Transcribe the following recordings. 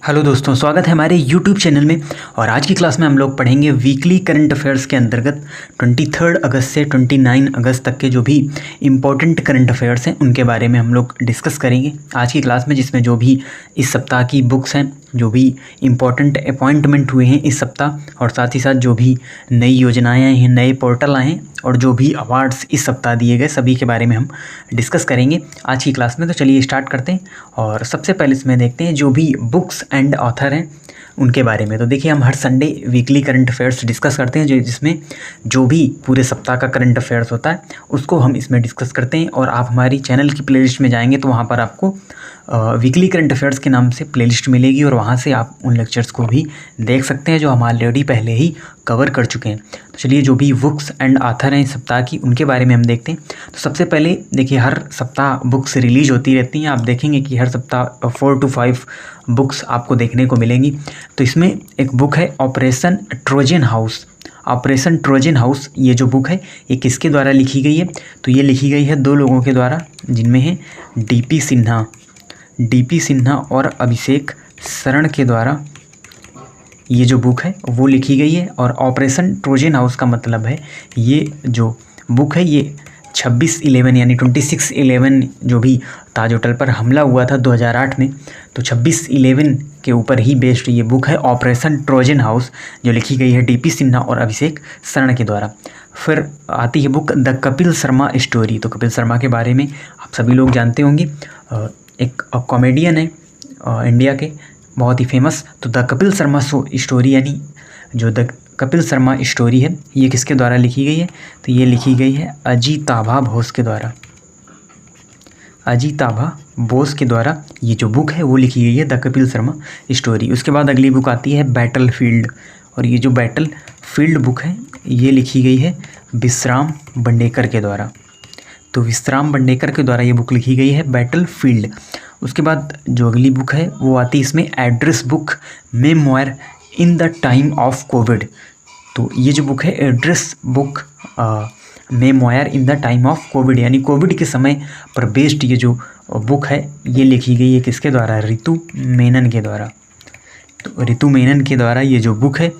Hello दोस्तों, स्वागत है हमारे यूट्यूब चैनल में। और आज की क्लास में हम लोग पढ़ेंगे वीकली करंट अफेयर्स के अंतर्गत 23 अगस्त से 29 अगस्त तक के जो भी इम्पोर्टेंट करंट अफेयर्स हैं उनके बारे में हम लोग डिस्कस करेंगे आज की क्लास में, जिसमें जो भी इस सप्ताह की बुक्स हैं, जो भी इम्पोर्टेंट अपॉइंटमेंट हुए हैं इस सप्ताह, और साथ ही साथ जो भी नई योजनाएँ आई हैं, नए पोर्टल आए हैं और जो भी अवार्ड्स इस सप्ताह दिए गए, सभी के बारे में हम डिस्कस करेंगे आज की क्लास में। तो चलिए स्टार्ट करते हैं। और सबसे पहले इसमें देखते हैं जो भी बुक्स एंड ऑथर हैं उनके बारे में। तो देखिए, हम हर Sunday weekly current affairs discuss करते हैं, जिसमें जो भी पूरे सप्ताह का करंट अफेयर्स होता है उसको हम इसमें डिस्कस करते हैं। और आप हमारी चैनल की प्लेलिस्ट में जाएंगे तो वहाँ पर आपको वीकली करंट अफेयर्स के नाम से प्लेलिस्ट मिलेगी और वहाँ से आप उन लेक्चर्स को भी देख सकते हैं जो हम ऑलरेडी पहले ही कवर कर चुके हैं। तो चलिए, जो भी बुक्स एंड ऑथर हैं इस सप्ताह की उनके बारे में हम देखते हैं। तो सबसे पहले देखिए, हर सप्ताह बुक्स रिलीज होती रहती हैं। आप देखेंगे कि हर सप्ताह 4 to 5 बुक्स आपको देखने को मिलेंगी। तो इसमें एक बुक है operation Trojan house. Operation Trojan house, ये जो बुक है ये किसके द्वारा लिखी गई है? तो ये लिखी गई है दो लोगों के द्वारा, जिनमें है डीपी सिन्हा और अभिषेक शरण के द्वारा ये जो बुक है वो लिखी गई है। और ऑपरेशन ट्रोजन हाउस का मतलब है, ये जो बुक है ये 26/11 यानी 26/11 जो भी ताज होटल पर हमला हुआ था 2008 में, तो 26/11 के ऊपर ही बेस्ड ये बुक है ऑपरेशन ट्रोजन हाउस, जो लिखी गई है डीपी सिन्हा और अभिषेक शरण के द्वारा। फिर आती है book the Kapil Sharma story. तो कपिल शर्मा के बारे में आप सभी लोग जानते होंगे, एक कॉमेडियन है इंडिया के, बहुत ही फेमस। तो द कपिल शर्मा स्टोरी यानी जो द कपिल शर्मा स्टोरी है ये किसके द्वारा लिखी गई है? तो ये लिखी गई है अजीताभा बोस के द्वारा। अजीताभा बोस के द्वारा ये जो बुक है वो लिखी गई है द कपिल शर्मा स्टोरी। उसके बाद अगली बुक आती है बैटल फील्ड। और ये जो बैटल फील्ड बुक है ये लिखी गई है विश्राम बंडेकर के द्वारा। तो विश्राम बंडेकर के द्वारा ये बुक लिखी गई है बैटल फील्ड। उसके बाद जो अगली बुक है वो आती है इसमें address book memoir in the time of Covid. तो ये जो बुक है address book memoir in the time of Covid, यानी कोविड के समय पर बेस्ड ये जो बुक है ये लिखी गई है किसके द्वारा? ऋतु मेनन के द्वारा। तो ऋतु मेनन के द्वारा ये जो बुक है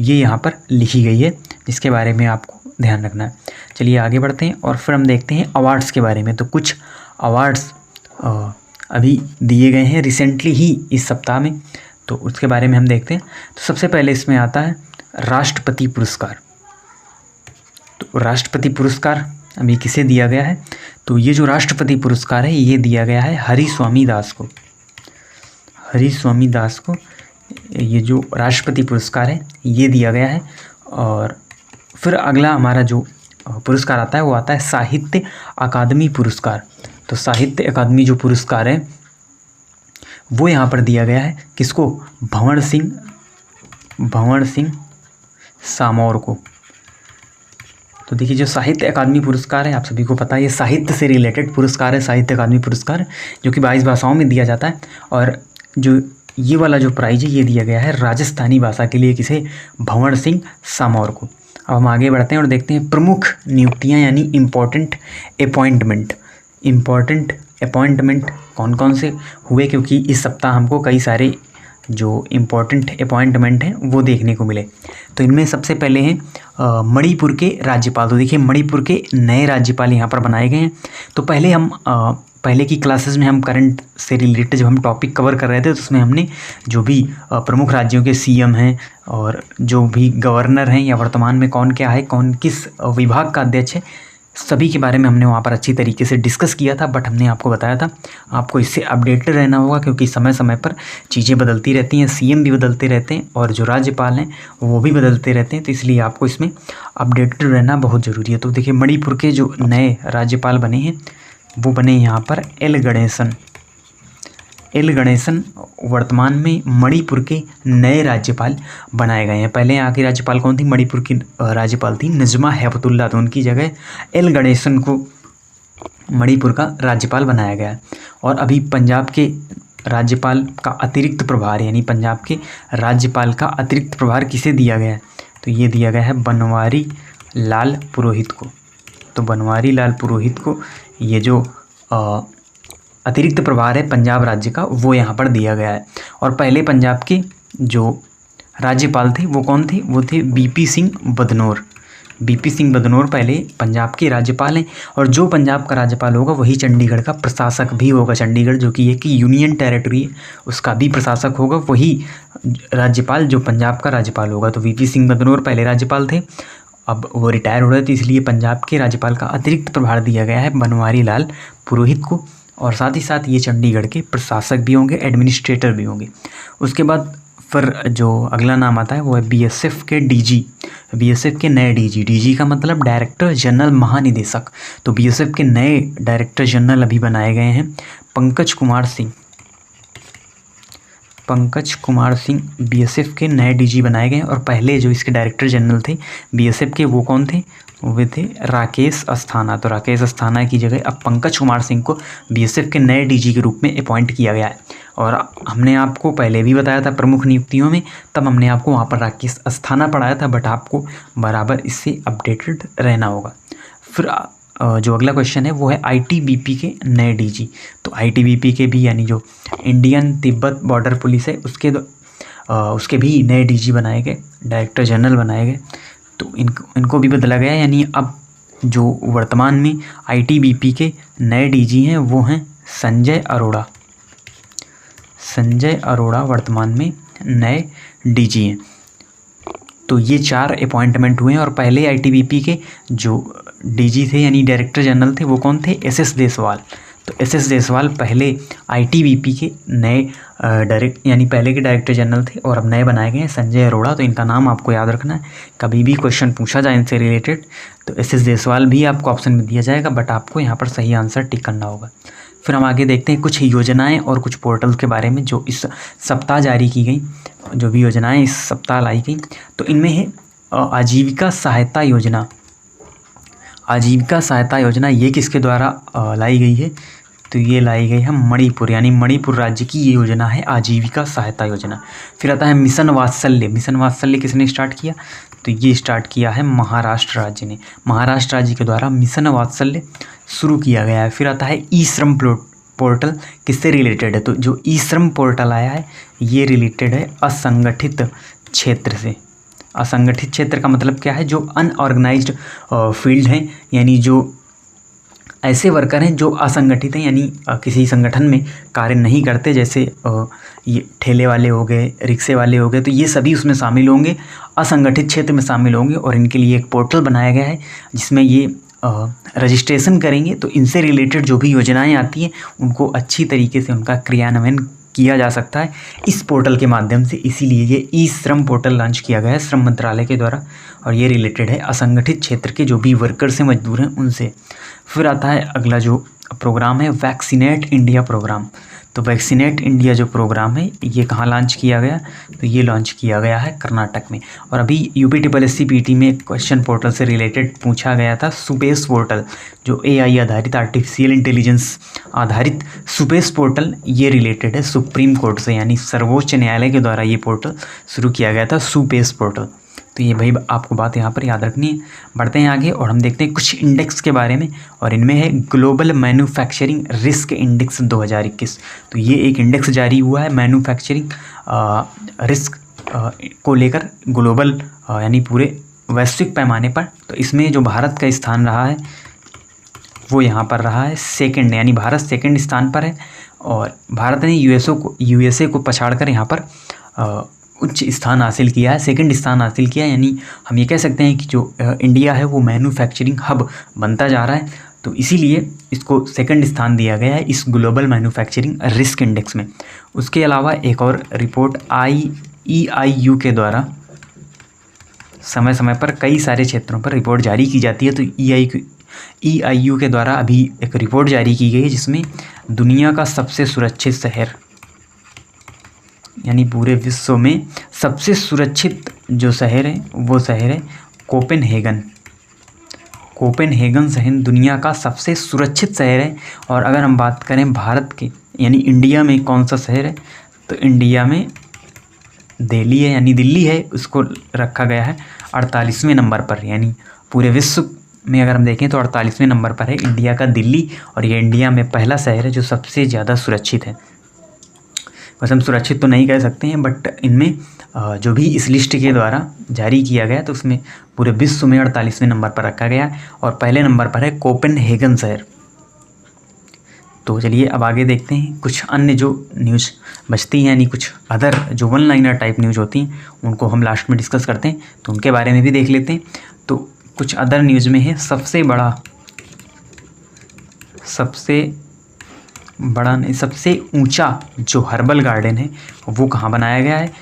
ये यहाँ पर लिखी गई है, जिसके बारे में आपको ध्यान रखना है। चलिए आगे बढ़ते हैं और फिर हम देखते हैं अवार्ड्स के बारे में। तो कुछ अवार्ड्स अभी दिए गए हैं रिसेंटली ही इस सप्ताह में, तो उसके बारे में हम देखते हैं। तो सबसे पहले इसमें आता है राष्ट्रपति पुरस्कार। तो राष्ट्रपति पुरस्कार अभी किसे दिया गया है? तो ये जो राष्ट्रपति पुरस्कार है ये दिया गया है हरिस्वामी दास को। हरिस्वामी दास को ये जो राष्ट्रपति पुरस्कार है ये दिया गया है। और फिर अगला हमारा जो पुरस्कार आता है वो आता है साहित्य अकादमी पुरस्कार। तो साहित्य अकादमी जो पुरस्कार है वो यहाँ पर दिया गया है किसको? भंवर सिंह सामौर को। तो देखिए, जो साहित्य अकादमी पुरस्कार है आप सभी को पता है ये साहित्य से रिलेटेड पुरस्कार है, साहित्य अकादमी पुरस्कार, जो कि 22 भाषाओं में दिया जाता है। और जो ये वाला जो प्राइज है ये दिया गया है राजस्थानी भाषा के लिए, किसे? भंवर सिंह सामौर को। अब हम आगे बढ़ते हैं और देखते हैं प्रमुख नियुक्तियाँ यानी इम्पोर्टेंट अपॉइंटमेंट कौन कौन से हुए, क्योंकि इस सप्ताह हमको कई सारे जो इम्पोर्टेंट अपॉइंटमेंट हैं वो देखने को मिले। तो इनमें सबसे पहले हैं मणिपुर के राज्यपाल। तो देखिए, मणिपुर के नए राज्यपाल यहाँ पर बनाए गए हैं। तो पहले की क्लासेस में हम करंट से रिलेटेड जब हम टॉपिक कवर कर रहे थे तो उसमें हमने जो भी प्रमुख राज्यों के सीएम हैं और जो भी गवर्नर हैं या वर्तमान में कौन क्या है, कौन किस विभाग का अध्यक्ष है, सभी के बारे में हमने वहाँ पर अच्छी तरीके से डिस्कस किया था। बट हमने आपको बताया था आपको इससे अपडेटेड रहना होगा, क्योंकि समय समय पर चीज़ें बदलती रहती हैं, सीएम भी बदलते रहते हैं और जो राज्यपाल हैं वो भी बदलते रहते हैं। तो इसलिए आपको इसमें अपडेटेड रहना बहुत ज़रूरी है। तो देखिए, मणिपुर के जो नए राज्यपाल बने हैं वो बने यहाँ पर एल गणेशन वर्तमान में मणिपुर के नए राज्यपाल बनाए गए हैं। पहले यहाँ की राज्यपाल कौन थी? मणिपुर की राज्यपाल थी नजमा हेपतुल्ला। तो उनकी जगह एल गणेशन को मणिपुर का राज्यपाल बनाया गया है। और अभी पंजाब के राज्यपाल का अतिरिक्त प्रभार, यानी पंजाब के राज्यपाल का अतिरिक्त प्रभार किसे दिया गया है? तो ये दिया गया है बनवारी लाल पुरोहित को। तो बनवारी लाल पुरोहित को ये जो अतिरिक्त प्रभार है पंजाब राज्य का, वो यहाँ पर दिया गया है। और पहले पंजाब के जो राज्यपाल थे वो कौन थे? वो थे बीपी सिंह बदनौर। बीपी सिंह बदनौर पहले पंजाब के राज्यपाल हैं, और जो पंजाब का राज्यपाल होगा वही चंडीगढ़ का प्रशासक भी होगा। चंडीगढ़ जो कि एक यूनियन टेरिटरी है, उसका भी प्रशासक होगा वही राज्यपाल जो पंजाब का राज्यपाल होगा। तो बीपी सिंह बदनौर पहले राज्यपाल थे, अब वो रिटायर हो रहे थे, इसलिए पंजाब के राज्यपाल का अतिरिक्त प्रभार दिया गया है बनवारी लाल पुरोहित को। और साथ ही साथ ये चंडीगढ़ के प्रशासक भी होंगे, एडमिनिस्ट्रेटर भी होंगे। उसके बाद फिर जो अगला नाम आता है वो है बीएसएफ के डीजी, बीएसएफ के नए डीजी। डीजी का मतलब डायरेक्टर जनरल महानिदेशक। तो बीएसएफ के नए डायरेक्टर जनरल अभी बनाए गए हैं पंकज कुमार सिंह। पंकज कुमार सिंह बीएसएफ के नए डीजी बनाए गए, और पहले जो इसके डायरेक्टर जनरल थे बीएसएफ के वो कौन थे? वो थे राकेश अस्थाना। तो राकेश अस्थाना की जगह अब पंकज कुमार सिंह को बीएसएफ के नए डीजी के रूप में अपॉइंट किया गया है। और हमने आपको पहले भी बताया था प्रमुख नियुक्तियों में, तब हमने आपको वहाँ पर राकेश अस्थाना पढ़ाया था, बट आपको बराबर इससे अपडेटेड रहना होगा। फिर जो अगला क्वेश्चन है वो है आईटीबीपी के नए डीजी। तो आईटीबीपी के भी यानी जो इंडियन तिब्बत बॉर्डर पुलिस है उसके भी नए डीजी बनाए गए, डायरेक्टर जनरल बनाए गए। तो इनको भी बदला गया, यानी अब जो वर्तमान में आईटीबीपी के नए डीजी हैं वो हैं संजय अरोड़ा। संजय अरोड़ा वर्तमान में नए डीजी हैं। तो ये 4 अपॉइंटमेंट हुए हैं, और पहले आईटीबीपी के जो डीजी थे यानी डायरेक्टर जनरल थे वो कौन थे? एसएस देसवाल। तो एसएस देसवाल पहले आईटीबीपी के नए यानी पहले के डायरेक्टर जनरल थे, और अब नए बनाए गए हैं संजय अरोड़ा। तो इनका नाम आपको याद रखना है, कभी भी क्वेश्चन पूछा जाए इनसे रिलेटेड तो एसएस देसवाल भी आपको ऑप्शन में दिया जाएगा, बट आपको यहाँ पर सही आंसर टिक करना होगा। फिर हम आगे देखते हैं कुछ योजनाएं और कुछ पोर्टल्स के बारे में जो इस सप्ताह जारी की गई, जो भी योजनाएं इस सप्ताह लाई गई। तो इनमें है आजीविका सहायता योजना। आजीविका सहायता योजना ये किसके द्वारा लाई गई है? तो ये लाई गई है मणिपुर, यानी मणिपुर राज्य की ये योजना है आजीविका सहायता योजना। फिर आता है मिशन वात्सल्य। मिशन वात्सल्य किसने स्टार्ट किया? तो ये स्टार्ट किया है महाराष्ट्र राज्य ने। महाराष्ट्र राज्य के द्वारा मिशन वात्सल्य शुरू किया गया है। फिर आता है ई श्रम पोर्टल, किससे रिलेटेड है? तो जो ई श्रम पोर्टल आया है ये रिलेटेड है असंगठित क्षेत्र से। असंगठित क्षेत्र का मतलब क्या है? जो अनऑर्गेनाइज्ड फील्ड हैं, यानी जो ऐसे वर्कर हैं जो असंगठित हैं, यानी किसी संगठन में कार्य नहीं करते, जैसे ये ठेले वाले हो गए, रिक्शे वाले हो गए, तो ये सभी उसमें शामिल होंगे, असंगठित क्षेत्र में शामिल होंगे। और इनके लिए एक पोर्टल बनाया गया है जिसमें ये रजिस्ट्रेशन करेंगे, तो इनसे रिलेटेड जो भी योजनाएं आती हैं उनको अच्छी तरीके से उनका क्रियान्वयन किया जा सकता है इस पोर्टल के माध्यम से। इसीलिए ये ई श्रम पोर्टल लॉन्च किया गया है श्रम मंत्रालय के द्वारा, और ये रिलेटेड है असंगठित क्षेत्र के जो भी वर्कर्स हैं, मजदूर हैं, उनसे। फिर आता है अगला जो प्रोग्राम है वैक्सीनेट इंडिया प्रोग्राम। तो वैक्सीनेट इंडिया जो प्रोग्राम है ये कहाँ लॉन्च किया गया? तो ये लॉन्च किया गया है कर्नाटक में। और अभी UPSSC में क्वेश्चन पोर्टल से रिलेटेड पूछा गया था सुपेस पोर्टल, जो AI आधारित आर्टिफिशियल इंटेलिजेंस आधारित सुपेस पोर्टल, ये रिलेटेड है सुप्रीम कोर्ट से, यानी सर्वोच्च न्यायालय के द्वारा ये पोर्टल शुरू किया गया था सुपेस पोर्टल। तो ये भाई आपको बात यहाँ पर याद रखनी है। बढ़ते हैं आगे और हम देखते हैं कुछ इंडेक्स के बारे में, और इनमें है ग्लोबल मैन्युफैक्चरिंग रिस्क इंडेक्स 2021। तो ये एक इंडेक्स जारी हुआ है मैन्युफैक्चरिंग रिस्क को लेकर ग्लोबल यानी पूरे वैश्विक पैमाने पर। तो इसमें जो भारत का स्थान रहा है वो यहाँ पर रहा है सेकंड, यानी भारत सेकंड स्थान पर है, और भारत ने USA को पछाड़कर यहाँ पर उच्च स्थान हासिल किया है, सेकंड स्थान हासिल किया है। यानी हम ये कह सकते हैं कि जो इंडिया है वो मैन्युफैक्चरिंग हब बनता जा रहा है, तो इसीलिए इसको सेकंड स्थान दिया गया है इस ग्लोबल मैन्युफैक्चरिंग रिस्क इंडेक्स में। उसके अलावा एक और रिपोर्ट EIU के द्वारा समय समय पर कई सारे क्षेत्रों पर रिपोर्ट जारी की जाती है। तो EIU के द्वारा अभी एक रिपोर्ट जारी की गई है जिसमें दुनिया का सबसे सुरक्षित शहर, यानी पूरे विश्व में सबसे सुरक्षित जो शहर है वो शहर है कोपेनहेगन। कोपेनहेगन शहर दुनिया का सबसे सुरक्षित शहर है। और अगर हम बात करें भारत के यानी इंडिया में कौन सा शहर है, तो इंडिया में दिल्ली है, यानी दिल्ली है, उसको रखा गया है 48वें नंबर पर। यानी पूरे विश्व में अगर हम देखें तो 48वें नंबर पर है इंडिया का दिल्ली, और ये इंडिया में पहला शहर है जो सबसे ज़्यादा सुरक्षित है। वैसे हम सुरक्षित तो नहीं कह सकते हैं, बट इनमें जो भी इस लिस्ट के द्वारा जारी किया गया तो उसमें पूरे विश्व में 48वें नंबर पर रखा गया है, और पहले नंबर पर है कोपेनहेगन शहर। तो चलिए अब आगे देखते हैं कुछ अन्य जो न्यूज़ बचती हैं, यानी कुछ अदर जो वन लाइनर टाइप न्यूज़ होती हैं उनको हम लास्ट में डिस्कस करते हैं, तो उनके बारे में भी देख लेते हैं। तो कुछ अदर न्यूज़ में है सबसे बड़ा नहीं, सबसे ऊंचा जो हर्बल गार्डन है वो कहाँ बनाया गया है।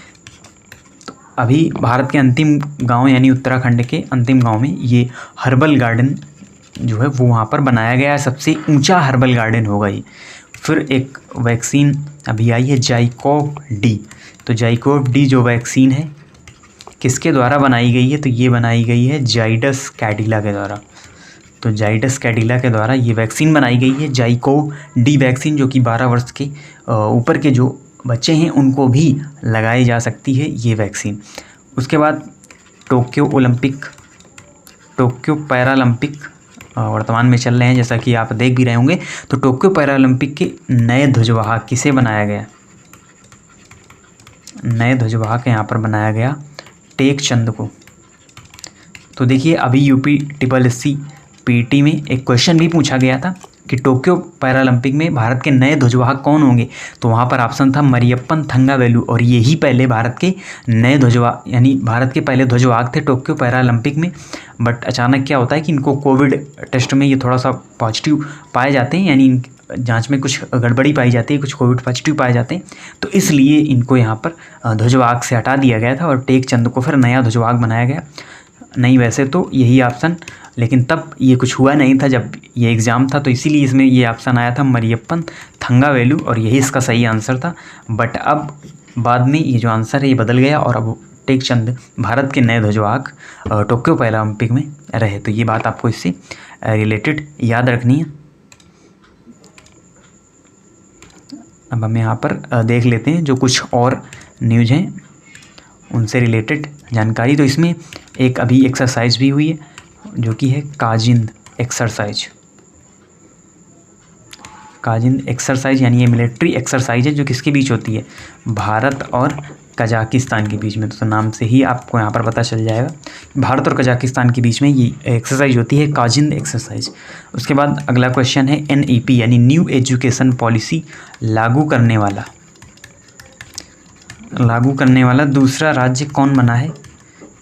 तो अभी भारत के अंतिम गांव यानी उत्तराखंड के अंतिम गांव में ये हर्बल गार्डन जो है वो वहाँ पर बनाया गया है, सबसे ऊंचा हर्बल गार्डन होगा ये। फिर एक वैक्सीन अभी आई है जाइकोव डी। तो जाइकोव डी जो वैक्सीन है किसके द्वारा बनाई गई है, तो ये बनाई गई है जाइडस कैडिला के द्वारा। तो जाइडस कैडिला के द्वारा ये वैक्सीन बनाई गई है जाइकोव डी वैक्सीन, जो कि 12 वर्ष के ऊपर के जो बच्चे हैं उनको भी लगाई जा सकती है ये वैक्सीन। उसके बाद टोक्यो पैरालंपिक वर्तमान में चल रहे हैं, जैसा कि आप देख भी रहे होंगे। तो टोक्यो पैरालंपिक के नए ध्वजवाहक किसे बनाया गया, नए ध्वजवाहक यहाँ पर बनाया गया टेक चंद को। तो देखिए अभी UPSSC PT में एक क्वेश्चन भी पूछा गया था कि टोक्यो पैरालंपिक में भारत के नए ध्वजवाहक कौन होंगे, तो वहाँ पर ऑप्शन था मरियप्पन थंगावेलु, और यही पहले भारत के नए ध्वजवाहक यानी भारत के पहले ध्वजवाहक थे टोक्यो पैरालंपिक में। बट अचानक क्या होता है कि इनको कोविड टेस्ट में ये थोड़ा सा पॉजिटिव पाए जाते हैं, यानी जांच में कुछ गड़बड़ी पाई जाती है, कुछ कोविड पॉजिटिव पाए जाते हैं, तो इसलिए इनको यहाँ पर ध्वजवाहक से हटा दिया गया था और टेक चंद को फिर नया ध्वजवाहक बनाया गया। नहीं वैसे तो यही ऑप्शन, लेकिन तब ये कुछ हुआ नहीं था जब ये एग्ज़ाम था, तो इसीलिए इसमें ये ऑप्शन आया था मरियप्पन थंगावेलु, और यही इसका सही आंसर था। बट अब बाद में ये जो आंसर है ये बदल गया, और अब टेक चंद भारत के नए ध्वजवाहक टोक्यो पैरालंपिक में रहे। तो ये बात आपको इससे रिलेटेड याद रखनी है। अब हम यहाँ पर देख लेते हैं जो कुछ और न्यूज़ हैं उनसे रिलेटेड जानकारी। तो इसमें एक अभी एक्सरसाइज भी हुई है जो कि है काजिंद एक्सरसाइज, यानी ये मिलिट्री एक्सरसाइज है जो किसके बीच होती है, भारत और कजाकिस्तान के बीच में। तो नाम से ही आपको यहाँ पर पता चल जाएगा, भारत और कजाकिस्तान के बीच में ये एक्सरसाइज होती है काजिंद एक्सरसाइज। उसके बाद अगला क्वेश्चन है NEP यानी न्यू एजुकेशन पॉलिसी लागू करने वाला दूसरा राज्य कौन बना है,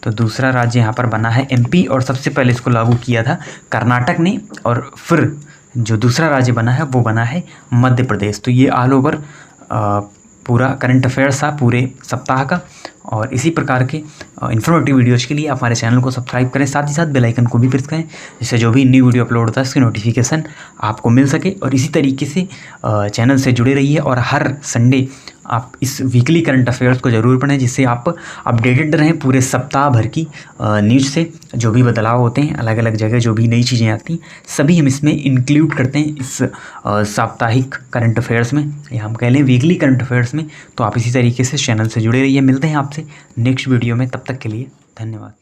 तो दूसरा राज्य यहाँ पर बना है MP, और सबसे पहले इसको लागू किया था कर्नाटक ने, और फिर जो दूसरा राज्य बना है वो बना है मध्य प्रदेश। तो ये ऑल ओवर पूरा करंट अफेयर्स था पूरे सप्ताह का, और इसी प्रकार के इन्फॉर्मेटिव वीडियोज़ के लिए आप हमारे चैनल को सब्सक्राइब करें, साथ ही साथ बेल आइकन को भी प्रेस करें, जिससे जो भी न्यू वीडियो अपलोड होता है उसकी नोटिफिकेशन आपको मिल सके। और इसी तरीके से चैनल से जुड़े रहिए, और हर संडे आप इस वीकली करंट अफेयर्स को ज़रूर पढ़ें, जिससे आप अपडेटेड रहें पूरे सप्ताह भर की न्यूज़ से। जो भी बदलाव होते हैं अलग अलग जगह, जो भी नई चीज़ें आती हैं सभी हम इसमें इंक्लूड करते हैं इस साप्ताहिक करंट अफेयर्स में, या हम कह लें वीकली करंट अफेयर्स में। तो आप इसी तरीके से चैनल से जुड़े रहिए। मिलते हैं आपसे नेक्स्ट वीडियो में, तब तक के लिए धन्यवाद।